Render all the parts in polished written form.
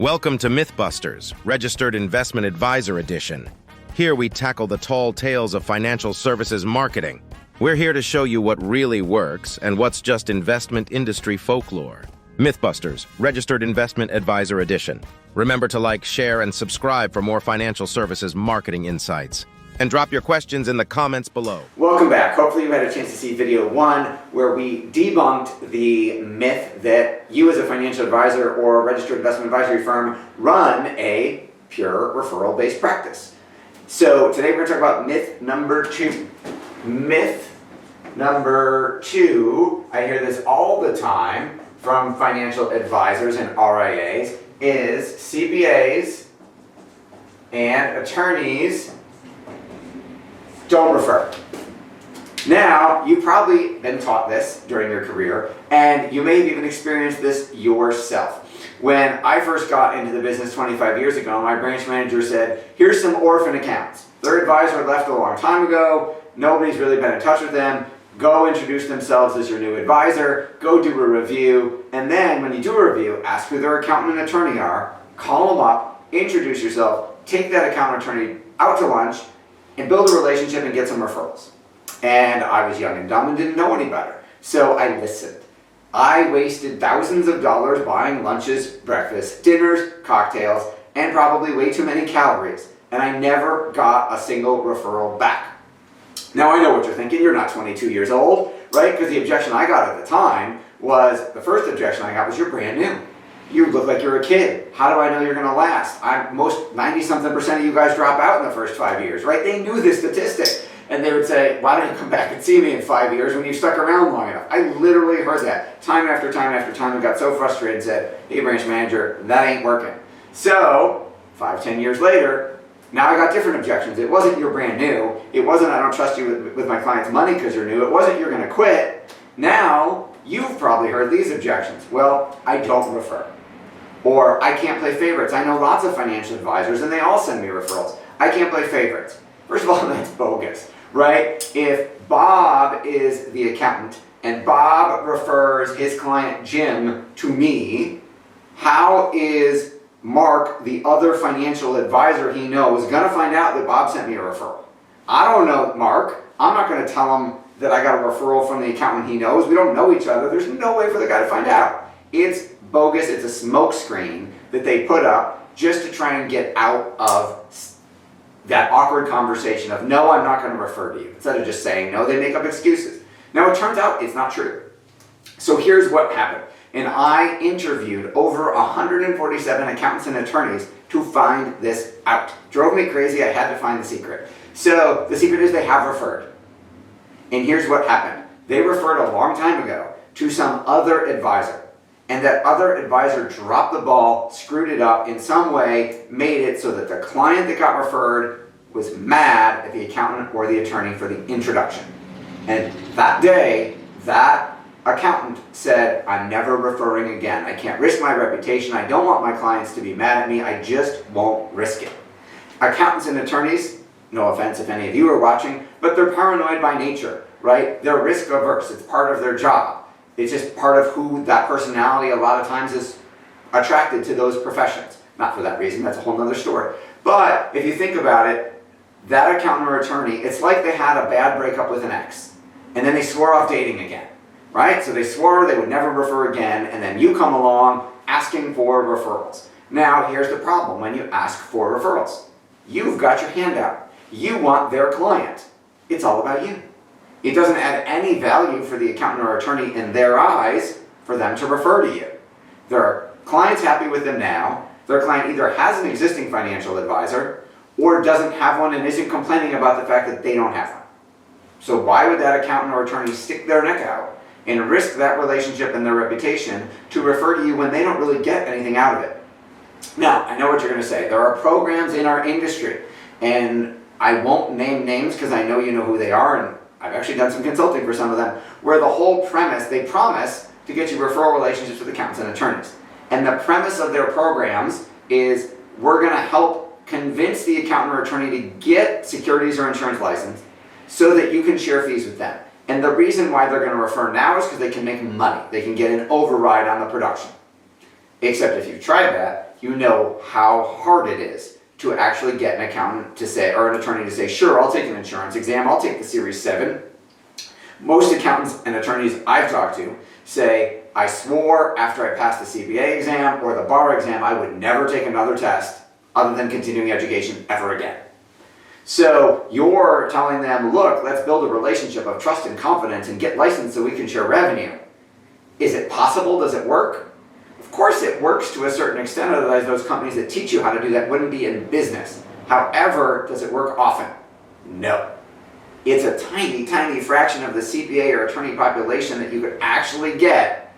Welcome to Mythbusters, Registered Investment Advisor Edition. Here we tackle the tall tales of financial services marketing. We're here to show you what really works and what's just investment industry folklore. Mythbusters, Registered Investment Advisor Edition. Remember to like, share, and subscribe for more financial services marketing insights. And drop your questions in the comments below. Welcome back. Hopefully you had a chance to see video 1 where we debunked the myth that you as a financial advisor or a registered investment advisory firm run a pure referral-based practice. So today we're going to talk about myth number 2. Myth number 2, I hear this all the time from financial advisors and RIAs, is CPAs and attorneys don't refer. Now, you've probably been taught this during your career, and you may have even experienced this yourself. When I first got into the business 25 years ago, my branch manager said, here's some orphan accounts. Their advisor left a long time ago, nobody's really been in touch with them, go introduce themselves as your new advisor, go do a review, and then when you do a review, ask who their accountant and attorney are, call them up, introduce yourself, take that accountant attorney out to lunch, and build a relationship and get some referrals. And I was young and dumb and didn't know any better. So I listened. I wasted thousands of dollars buying lunches, breakfasts, dinners, cocktails, and probably way too many calories. And I never got a single referral back. Now I know what you're thinking. You're not 22 years old, right? Because the objection I got at the time was, the first objection I got was, you're brand new. You look like you're a kid. How do I know you're going to last? Most 90-something% of you guys drop out in the first 5 years, right? They knew this statistic. And they would say, why don't you come back and see me in 5 years when you stuck around long enough? I literally heard that time after time after time and got so frustrated and said, hey, branch manager, that ain't working. So 5-10 years later, now I got different objections. It wasn't you're brand new. It wasn't I don't trust you with my client's money because you're new. It wasn't you're going to quit. Now you've probably heard these objections. Well, I don't refer. Or, I can't play favorites. I know lots of financial advisors and they all send me referrals. I can't play favorites. First of all, that's bogus, right? If Bob is the accountant and Bob refers his client Jim to me, how is Mark, the other financial advisor he knows, going to find out that Bob sent me a referral? I don't know Mark. I'm not going to tell him that I got a referral from the accountant he knows. We don't know each other. There's no way for the guy to find out. It's bogus. It's a smoke screen that they put up just to try and get out of that awkward conversation of, no, I'm not going to refer to you. Instead of just saying no, they make up excuses. Now, it turns out it's not true. So here's what happened. And I interviewed over 147 accountants and attorneys to find this out. Drove me crazy. I had to find the secret. So the secret is they have referred. And here's what happened. They referred a long time ago to some other advisor. And that other advisor dropped the ball, screwed it up in some way, made it so that the client that got referred was mad at the accountant or the attorney for the introduction. And that day, that accountant said, I'm never referring again. I can't risk my reputation. I don't want my clients to be mad at me. I just won't risk it. Accountants and attorneys, no offense if any of you are watching, but they're paranoid by nature, right? They're risk averse. It's part of their job. It's just part of who that personality a lot of times is attracted to those professions. Not for that reason, that's a whole nother story. But if you think about it, that accountant or attorney, it's like they had a bad breakup with an ex. And then they swore off dating again, right? So they swore they would never refer again, and then you come along asking for referrals. Now, here's the problem when you ask for referrals. You've got your hand out. You want their client. It's all about you. It doesn't add any value for the accountant or attorney in their eyes for them to refer to you. Their client's happy with them now. Their client either has an existing financial advisor or doesn't have one and isn't complaining about the fact that they don't have one. So why would that accountant or attorney stick their neck out and risk that relationship and their reputation to refer to you when they don't really get anything out of it? Now, I know what you're going to say. There are programs in our industry, and I won't name names because I know you know who they are, and I've actually done some consulting for some of them, where the whole premise, they promise to get you referral relationships with accountants and attorneys. And the premise of their programs is we're going to help convince the accountant or attorney to get securities or insurance license so that you can share fees with them. And the reason why they're going to refer now is because they can make money. They can get an override on the production. Except if you've tried that, you know how hard it is to actually get an accountant to say, or an attorney to say, sure, I'll take an insurance exam, I'll take the Series 7. Most accountants and attorneys I've talked to say, I swore after I passed the CPA exam or the bar exam, I would never take another test other than continuing education ever again. So you're telling them, look, let's build a relationship of trust and confidence and get licensed so we can share revenue. Is it possible? Does it work? Of course it works to a certain extent, otherwise those companies that teach you how to do that wouldn't be in business. However, does it work often? No. It's a tiny, tiny fraction of the CPA or attorney population that you could actually get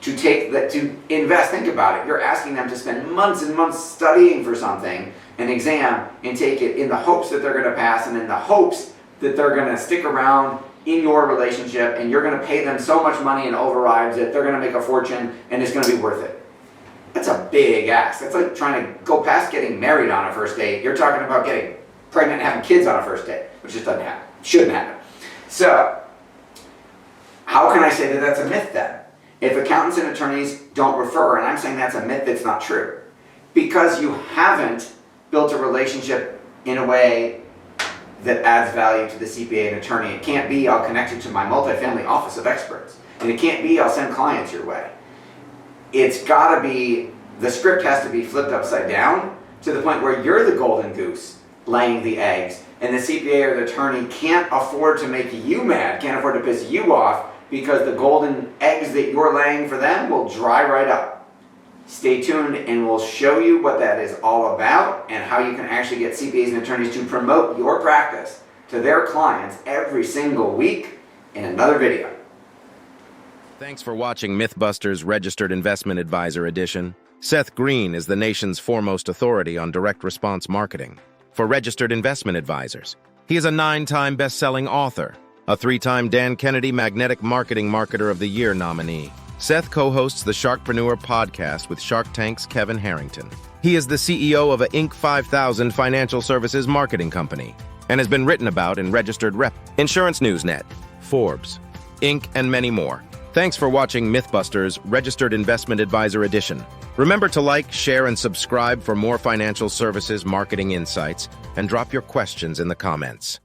to take that, to invest. Think about it. You're asking them to spend months and months studying for something, an exam, and take it in the hopes that they're going to pass and in the hopes that they're going to stick around in your relationship and you're going to pay them so much money in overrides that they're going to make a fortune and it's going to be worth it. That's a big ask. That's like trying to go past getting married on a first date. You're talking about getting pregnant and having kids on a first date, which just doesn't happen. Shouldn't happen. So, how can I say that that's a myth then? If accountants and attorneys don't refer, and I'm saying that's a myth that's not true, because you haven't built a relationship in a way that adds value to the CPA and attorney. It can't be, I'll connect you to my multifamily office of experts. And it can't be, I'll send clients your way. It's got to be, the script has to be flipped upside down to the point where you're the golden goose laying the eggs. And the CPA or the attorney can't afford to make you mad, can't afford to piss you off, because the golden eggs that you're laying for them will dry right up. Stay tuned and we'll show you what that is all about and how you can actually get CPAs and attorneys to promote your practice to their clients every single week in another video. Thanks for watching Mythbusters Registered Investment Advisor Edition. Seth Green is the nation's foremost authority on direct response marketing for registered investment advisors. He is a 9-time best-selling author, a 3-time Dan Kennedy Magnetic Marketing Marketer of the Year nominee. Seth co-hosts the Sharkpreneur podcast with Shark Tank's Kevin Harrington. He is the CEO of a Inc. 5000 financial services marketing company and has been written about in Registered Rep, Insurance Newsnet, Forbes, Inc., and many more. Thanks for watching Mythbusters Registered Investment Advisor Edition. Remember to like, share, and subscribe for more financial services marketing insights, and drop your questions in the comments.